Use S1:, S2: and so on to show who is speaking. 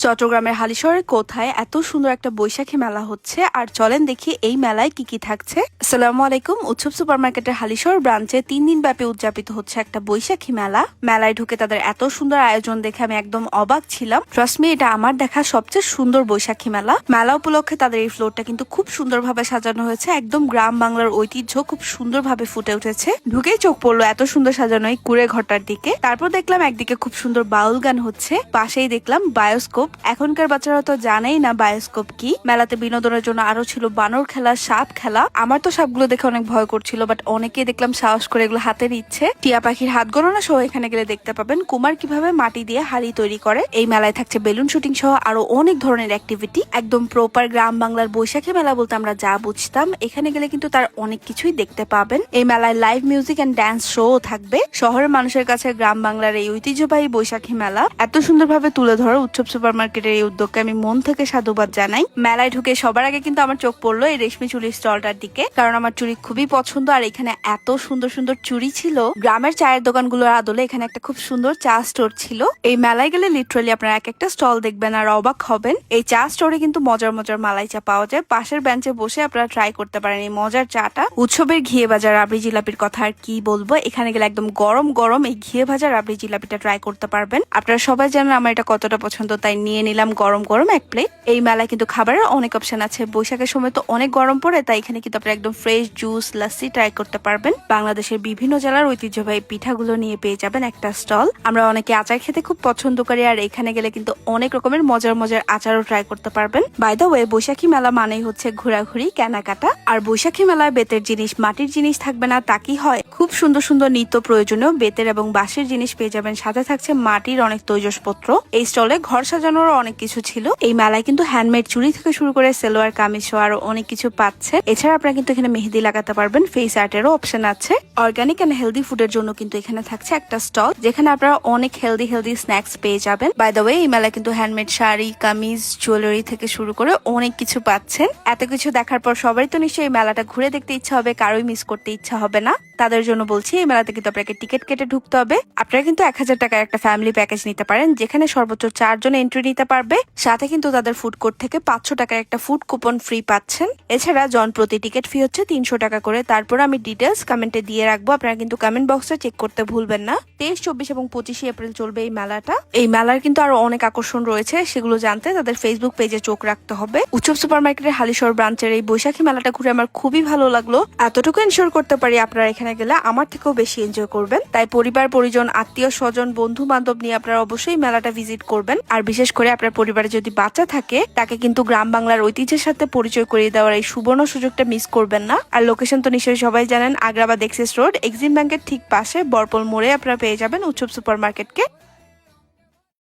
S1: চট্টগ্রামের হালিশহরের কোথায় এত সুন্দর একটা বৈশাখী মেলা হচ্ছে, আর চলেন দেখি এই মেলায় কি কি থাকছে। আসসালামু আলাইকুম। উৎসব সুপারমার্কেটের হালিশহর ব্রাঞ্চে 3 দিন ব্যাপী উদযাপিত হচ্ছে একটা বৈশাখী মেলা। মেলায় ঢুকে তাদের এত সুন্দর আয়োজন দেখে আমি একদম অবাক ছিলাম। ট্রাস্ট মি, এটা আমার দেখা সবচেয়ে সুন্দর বৈশাখী মেলা। মেলা উপলক্ষে তাদের এই ফ্লোরটা কিন্তু খুব সুন্দরভাবে সাজানো হয়েছে, একদম গ্রাম বাংলার ঐতিহ্য খুব সুন্দরভাবে ফুটে উঠেছে। ঢুকেই চোখ পড়লো এত সুন্দর সাজানো এই কুড়ে ঘরটার দিকে। তারপর দেখলাম একদিকে খুব সুন্দর বাউল গান হচ্ছে, পাশেই দেখলাম বায়োস্কোপ। এখনকার বাচ্চারা তো জানেই না বায়োস্কোপ কি। মেলাতে বিনোদনের জন্য আরো ছিল বানর খেলা, সাপ খেলা। আমার তো সাপগুলো দেখে অনেক ভয় করছিল, বাট অনেকেই দেখলাম সাহস করে এগুলো হাতে নিচ্ছে। টিয়া পাখির হাত গণনা সহ এখানে গেলে দেখতে পাবেন কুমার কিভাবে মাটি দিয়ে হাড়ি তৈরি করে। এই মেলায় থাকছে বেলুন শুটিং সহ আরো অনেক ধরনের অ্যাক্টিভিটি। একদম প্রপার গ্রাম বাংলার বৈশাখী মেলা বলতে আমরা যা বুঝতাম, এখানে গেলে কিন্তু তার অনেক কিছুই দেখতে পাবেন। এই মেলায় live music and dance show থাকবে। শহরের মানুষের কাছে গ্রাম বাংলার এই ঐতিহ্যবাহী বৈশাখী মেলা এত সুন্দরভাবে তুলে ধরে উৎসব সুপারমার্কেটের এই উদ্যোগকে আমি মন থেকে সাধুবাদ জানাই। মেলায় ঢুকে সবার আগে কিন্তু আমার চোখ পড়লো এই রেশমি চুরির স্টলটার দিকে, কারণ আমার চুড়ি খুবই পছন্দ। আর এখানে এত সুন্দর সুন্দর চুড়ি ছিল। গ্রামের চায়ের দোকানগুলোর আদলে এখানে একটা খুব সুন্দর চা স্টোর ছিল। এই মেলায় গেলে লিটারালি আপনারা এক একটা স্টল দেখবেন আর অবাক হবেন। এই চা স্টোরে কিন্তু মজার মজার মালাই চা পাওয়া যায়। পাশের বেঞ্চে বসে আপনারা ট্রাই করতে পারেন এই মজার চাটা। উৎসবের ঘিয়ে ভাজা রাবড়ি জিলাপির কথা আর কি বলবো, এখানে গেলে একদম গরম গরম এই ঘিয়ে ভাজা রাবড়ি জিলাপিটা ট্রাই করতে পারবেন। আপনারা সবাই জানেন আমার এটা কতটা পছন্দ, তাই নিয়ে নিলাম গরম গরম এক প্লেট। এই মেলায় কিন্তু খাবারের অনেক অপশন আছে। বৈশাখের সময় তো অনেক গরম পড়ে, তাই এখানে কিন্তু আপনারা একদম ফ্রেশ জুস, লাসি ট্রাই করতে পারবেন। বাংলাদেশের বিভিন্ন জেলার ঐতিহ্যবাহী পিঠাগুলো নিয়ে পেয়ে যাবেন একটা স্টল। আমরা অনেকে আচার খেতে খুব পছন্দ করি, আর এখানে গেলে কিন্তু অনেক রকমের মজার মজার আচারও ট্রাই করতে পারবেন। বাই দ্য ওয়ে, বৈশাখী মেলা মানেই হচ্ছে ঘোরাঘুরি, কেনাকাটা। আর বৈশাখী মেলায় বেতের জিনিস, মাটির জিনিস থাকবে না তা কি হয়। খুব সুন্দর সুন্দর নিত্য প্রয়োজনীয় বেতের এবং বাঁশের জিনিস পেয়ে যাবেন। সাথে থাকছে মাটির অনেক তৈজসপত্র। এই স্টলে ঘর সাজানোর অনেক কিছু ছিল। এই মেলায় কিন্তু হ্যান্ডমেড চুড়ি থেকে শুরু করে সেলোয়ার কামিজ সহ আরো অনেক কিছু পাচ্ছে। এছাড়া আপনারা কিন্তু এখানে মেহেদি লাগাতে পারবেন। ফেস আর্টেরও অপশন আছে। অর্গানিক এন্ড হেলদি ফুডের জন্য কিন্তু এখানে থাকছে একটা স্টল, যেখানে আপনারা অনেক হেলদি হেলদি স্ন্যাক্স পেয়ে যাবেন। বাই দ্য ওয়ে, এই মেলায় কিন্তু হ্যান্ডমেড শাড়ি, কামিজ, জুয়েলারি থেকে শুরু করে অনেক কিছু পাচ্ছেন। এত কিছু দেখার পর সবারই তো নিশ্চয়ই এই মেলাটা ঘুরে দেখতে ইচ্ছা হবে, কারোই মিস করতে ইচ্ছা হবে না। তাদের জন্য বলছি, এই মেলাতে কিন্তু আপনাকে টিকিট কেটে ঢুকতে হবে। আপনারা কিন্তু 1000 টাকার একটা ফ্যামিলি প্যাকেজ নিতে পারেন, যেখানে সর্বোচ্চ 4 জন এন্ট্রি নিতে পারবে। সাথে কিন্তু তাদের ফুড কোর্ট থেকে 500 টাকার একটা ফুড কুপন ফ্রি পাচ্ছেন। এছাড়া জন প্রতি টিকিট ফি হচ্ছে 300 টাকা করে। তারপর আমি ডিটেলস কমেন্টে দিয়ে রাখবো, আপনারা কিন্তু কমেন্ট বক্সে চেক করতে ভুলবেন না। 23, 24 এবং 25 এপ্রিল চলবে এই মেলাটা। এই মেলার কিন্তু আরো অনেক আকর্ষণ রয়েছে, সেগুলো জানতে তাদের ফেসবুক পেজে চোখ রাখতে হবে। উৎসব সুপারমার্কেটের হালিশহর ব্রাঞ্চের এই বৈশাখী মেলাটা ঘুরে আমার খুবই ভালো লাগলো। এতটুকু এনশিওর করতে পারি আপনারা এখানে গেলে আমার থেকেও বেশি এনজয় করবেন। তাই পরিবার পরিজন, আত্মীয় স্বজন, বন্ধু বান্ধব নিয়ে আপনারা অবশ্যই মেলাটা ভিজিট করবেন। আর বিশেষ করে আপনার পরিবারে যদি বাচ্চা থাকে, তাকে কিন্তু গ্রাম বাংলার ঐতিহ্যের সাথে পরিচয় করিয়ে দেওয়ার এই সুবর্ণ সুযোগটা মিস করবেন না। আর লোকেশন তো নিশ্চয়ই সবাই জানেন, আগ্রাবাদ এক্সিস রোড, এক্সিম ব্যাংকের ঠিক পাশে বরপল মোড়ে আপনারা পেয়ে যাবেন উৎসব সুপারমার্কেটকে।